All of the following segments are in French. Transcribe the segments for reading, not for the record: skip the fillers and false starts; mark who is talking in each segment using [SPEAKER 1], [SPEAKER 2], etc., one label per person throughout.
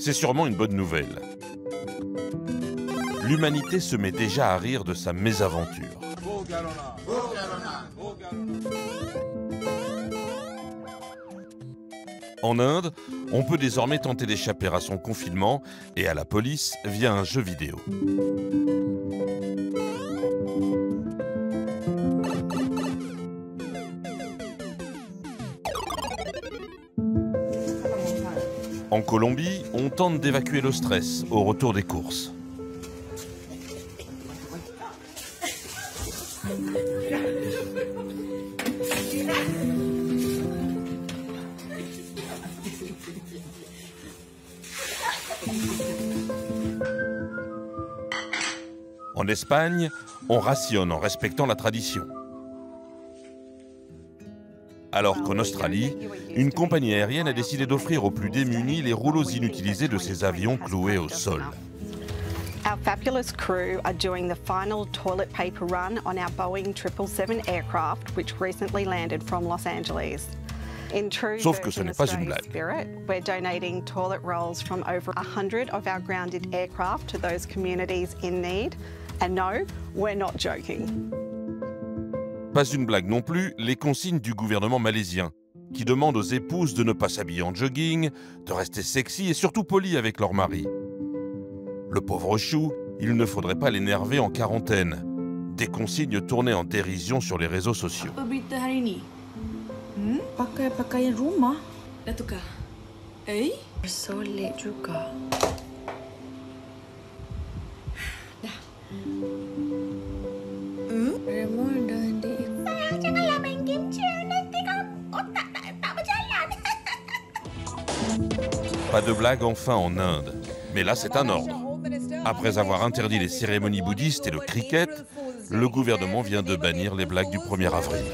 [SPEAKER 1] C'est sûrement une bonne nouvelle. L'humanité se met déjà à rire de sa mésaventure. En Inde, on peut désormais tenter d'échapper à son confinement et à la police via un jeu vidéo. En Colombie, on tente d'évacuer le stress au retour des courses. En Espagne, on rationne en respectant la tradition. Alors qu'en Australie, une compagnie aérienne a décidé d'offrir aux plus démunis les rouleaux inutilisés de ses avions cloués au sol.
[SPEAKER 2] Our fabulous crew are doing the final toilet paper run on our Boeing 777 aircraft, which recently landed from Los Angeles.
[SPEAKER 1] Sauf que ce n'est pas une blague.
[SPEAKER 2] We're donating toilet rolls from over 100 of our grounded aircraft to those communities in need. And no, we're not joking.
[SPEAKER 1] Pas une blague non plus, les consignes du gouvernement malaisien, qui demande aux épouses de ne pas s'habiller en jogging, de rester sexy et surtout polies avec leur mari. Le pauvre chou, il ne faudrait pas l'énerver en quarantaine. Des consignes tournées en dérision sur les réseaux sociaux.
[SPEAKER 3] Pakai pakaian rumah. Dah tukar. Solid juga. Dah. Raymond dah di. Sayang, janganlah main game je. Nanti kau otak tak berjalan.
[SPEAKER 1] Pas de blague enfin en Inde. Mais là, c'est un ordre. Après avoir interdit les cérémonies bouddhistes et le cricket, le gouvernement vient de bannir les blagues du 1er avril.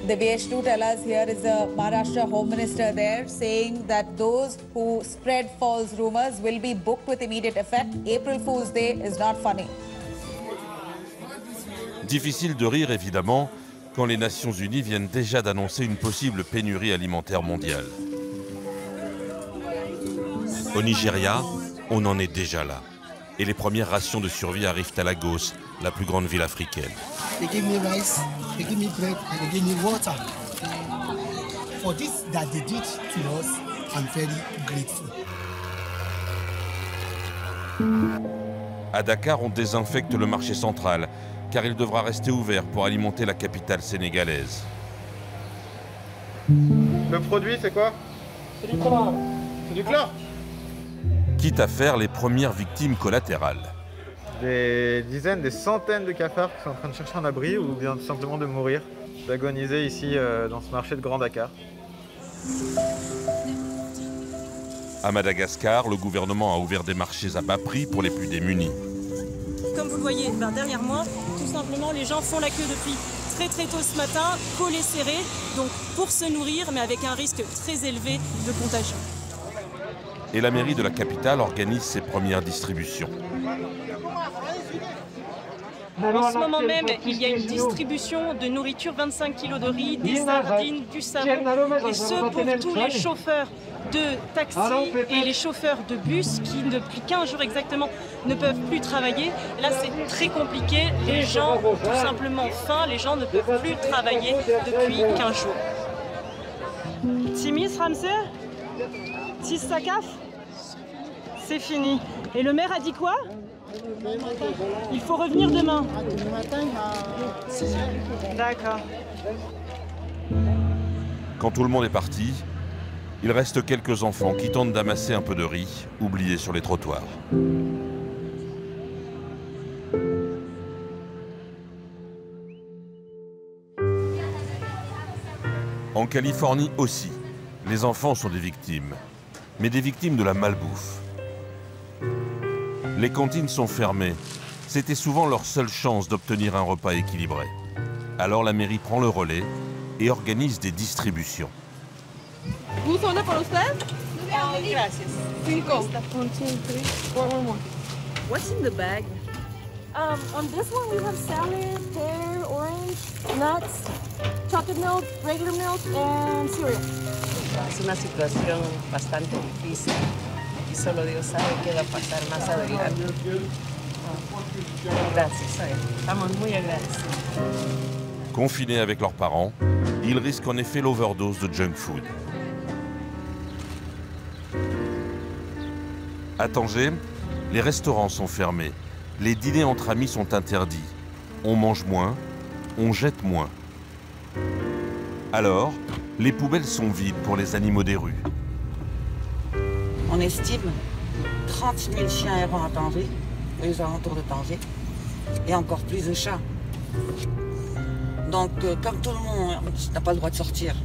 [SPEAKER 4] Devesh to tell us here is the Maharashtra Home Minister there saying that those who spread false rumors will be booked with immediate effect. April Fool's Day is not funny.
[SPEAKER 1] Difficile de rire évidemment quand les Nations Unies viennent déjà d'annoncer une possible pénurie alimentaire mondiale. Au Nigeria, on en est déjà là. Et les premières rations de survie arrivent à Lagos, la plus grande ville africaine.
[SPEAKER 5] They give me rice, they give me bread, and they give me water. For this that they did to us, I'm very grateful.
[SPEAKER 1] À Dakar, on désinfecte le marché central, car il devra rester ouvert pour alimenter la capitale sénégalaise.
[SPEAKER 6] Le produit, c'est quoi? C'est du chlore. C'est du chlore?
[SPEAKER 1] Quitte à faire les premières victimes collatérales.
[SPEAKER 6] Des dizaines, des centaines de cafards qui sont en train de chercher un abri ou bien tout simplement de mourir, d'agoniser ici dans ce marché de Grand Dakar.
[SPEAKER 1] À Madagascar, le gouvernement a ouvert des marchés à bas prix pour les plus démunis.
[SPEAKER 7] Comme vous le voyez derrière moi, tout simplement les gens font la queue depuis très tôt ce matin, collés serrés, donc pour se nourrir mais avec un risque très élevé de contagion.
[SPEAKER 1] Et la mairie de la capitale organise ses premières distributions.
[SPEAKER 7] En ce moment même, il y a une distribution de nourriture, 25 kilos de riz, des sardines, du savon, et ce pour tous les chauffeurs de taxi et les chauffeurs de bus qui, depuis 15 jours exactement, ne peuvent plus travailler. Là, c'est très compliqué. Les gens ont tout simplement faim, les gens ne peuvent plus travailler depuis 15 jours. Timis, Ramsey ? 6 Sakaf ? C'est fini. Et le maire a dit quoi ? Il faut revenir demain.
[SPEAKER 5] Demain matin à 6h.
[SPEAKER 7] D'accord.
[SPEAKER 1] Quand tout le monde est parti, il reste quelques enfants qui tentent d'amasser un peu de riz, oubliés sur les trottoirs. En Californie aussi, les enfants sont des victimes, mais des victimes de la malbouffe. Les cantines sont fermées. C'était souvent leur seule chance d'obtenir un repas équilibré. Alors la mairie prend le relais et organise des distributions.
[SPEAKER 8] ¿Vous son para usted?
[SPEAKER 7] Gracias.
[SPEAKER 8] 5. 1, 2, 3, 4 more.
[SPEAKER 7] What's in the bag?
[SPEAKER 8] On this one we have salad, pear, orange, nuts, chocolate milk, regular milk, and cereal.
[SPEAKER 9] Es una situación bastante difícil. y solo Dios sabe qué va a pasar más adelante. Gracias, estamos muy agradecidos.
[SPEAKER 1] Confinés avec leurs parents, ils risquent en effet l'overdose de junk food. À Tanger, les restaurants sont fermés, les dîners entre amis sont interdits. On mange moins, on jette moins. Alors, les poubelles sont vides pour les animaux des rues.
[SPEAKER 10] On estime 30 000 chiens errants à Tanger, les alentours de Tanger, et encore plus de chats. Donc, comme tout le monde n'a pas le droit de sortir,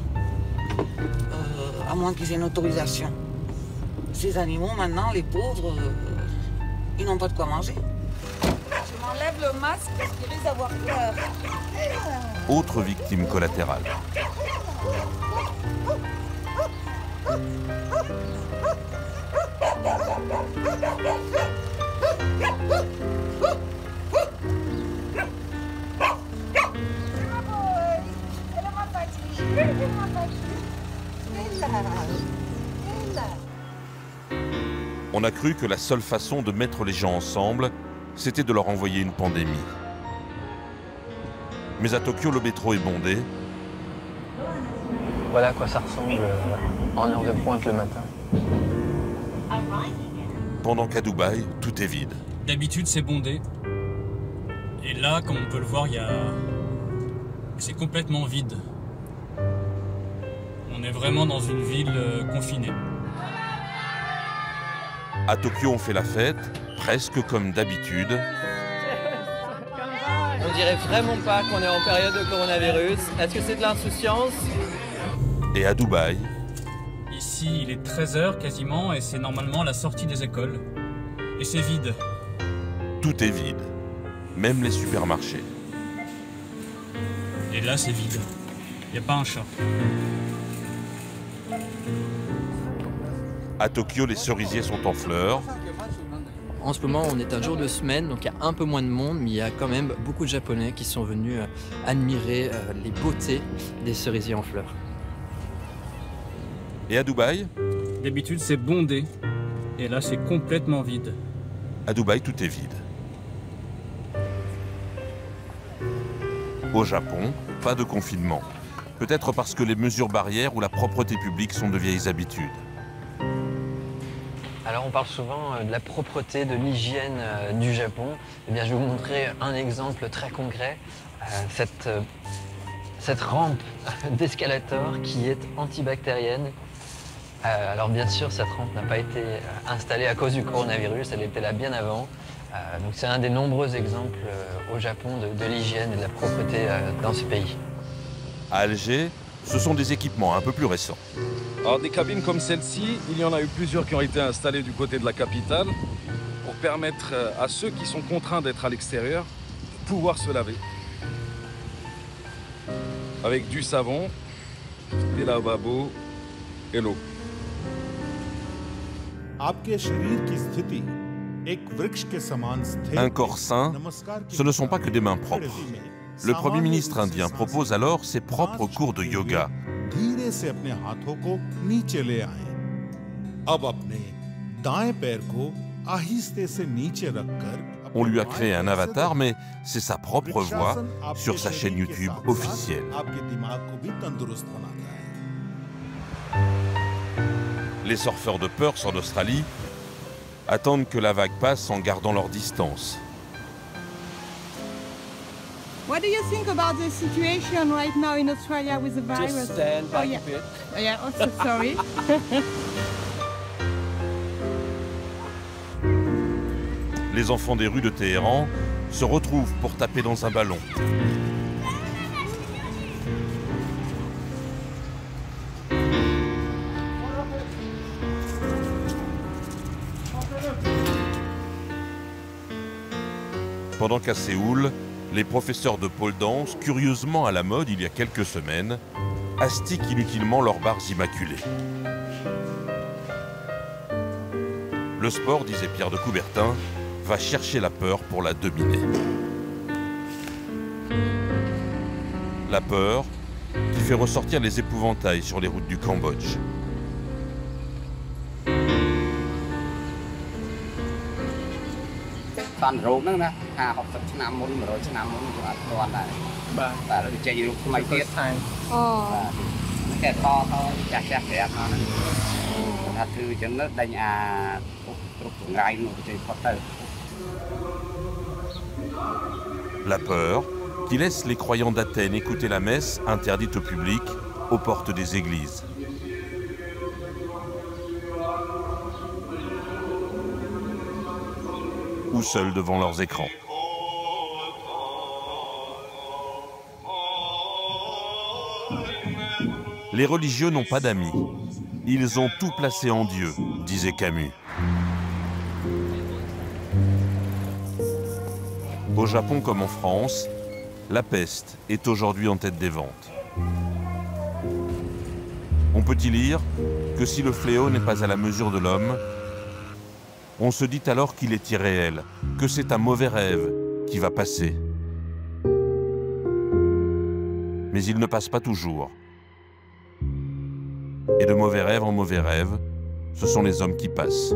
[SPEAKER 10] à moins qu'ils aient une autorisation, ces animaux, maintenant, les pauvres, ils n'ont pas de quoi manger. Je m'enlève le masque parce qu'ils risquent d'avoir peur.
[SPEAKER 1] Autre victime collatérale. On a cru que la seule façon de mettre les gens ensemble, c'était de leur envoyer une pandémie. Mais à Tokyo, le métro est bondé.
[SPEAKER 11] Voilà à quoi ça ressemble en heure de pointe le matin.
[SPEAKER 1] Pendant qu'à Dubaï, tout est vide.
[SPEAKER 12] D'habitude, c'est bondé. Et là, comme on peut le voir, c'est complètement vide. On est vraiment dans une ville confinée.
[SPEAKER 1] À Tokyo, on fait la fête, presque comme d'habitude.
[SPEAKER 13] On dirait vraiment pas qu'on est en période de coronavirus. Est-ce que c'est de l'insouciance?
[SPEAKER 1] Et à Dubaï...
[SPEAKER 12] Ici, il est 13h quasiment et c'est normalement la sortie des écoles. Et c'est vide.
[SPEAKER 1] Tout est vide, même les supermarchés.
[SPEAKER 12] Et là, c'est vide. Il n'y a pas un chat.
[SPEAKER 1] À Tokyo, les cerisiers sont en fleurs.
[SPEAKER 13] En ce moment, on est un jour de semaine, donc il y a un peu moins de monde, mais il y a quand même beaucoup de Japonais qui sont venus admirer les beautés des cerisiers en fleurs.
[SPEAKER 1] Et à Dubaï?
[SPEAKER 12] D'habitude, c'est bondé. Et là, c'est complètement vide.
[SPEAKER 1] À Dubaï, tout est vide. Au Japon, pas de confinement. Peut-être parce que les mesures barrières ou la propreté publique sont de vieilles habitudes.
[SPEAKER 11] Alors on parle souvent de la propreté, de l'hygiène du Japon. Eh bien, je vais vous montrer un exemple très concret. Cette rampe d'escalator qui est antibactérienne. Alors bien sûr, cette rampe n'a pas été installée à cause du coronavirus, elle était là bien avant. Donc c'est un des nombreux exemples au Japon de l'hygiène et de la propreté dans ce pays.
[SPEAKER 1] À Alger, ce sont des équipements un peu plus récents.
[SPEAKER 14] Alors des cabines comme celle-ci, il y en a eu plusieurs qui ont été installées du côté de la capitale pour permettre à ceux qui sont contraints d'être à l'extérieur de pouvoir se laver. Avec du savon, des lavabos et l'eau.
[SPEAKER 1] Un corps sain, ce ne sont pas que des mains propres. Le Premier ministre indien propose alors ses propres cours de yoga. On lui a créé un avatar, mais c'est sa propre voix sur sa chaîne YouTube officielle. Les surfeurs de Perth en Australie attendent que la vague passe en gardant leur distance.
[SPEAKER 15] What do you think about the situation right now in Australia with the virus?
[SPEAKER 13] Just stand back a bit.
[SPEAKER 15] Oh, yeah, oh, so sorry.
[SPEAKER 1] Les enfants des rues de Téhéran se retrouvent pour taper dans un ballon. Pendant qu'à Séoul, les professeurs de pole dance, curieusement à la mode il y a quelques semaines, astiquent inutilement leurs barres immaculées. Le sport, disait Pierre de Coubertin, va chercher la peur pour la dominer. La peur qui fait ressortir les épouvantails sur les routes du Cambodge. La peur qui laisse les croyants d'Athènes écouter la messe interdite au public aux portes des églises. Ou seuls devant leurs écrans. Les religieux n'ont pas d'amis. Ils ont tout placé en Dieu, disait Camus. Au Japon comme en France, la peste est aujourd'hui en tête des ventes. On peut y lire que si le fléau n'est pas à la mesure de l'homme, on se dit alors qu'il est irréel, que c'est un mauvais rêve qui va passer. Mais il ne passe pas toujours. Et de mauvais rêve en mauvais rêve, ce sont les hommes qui passent.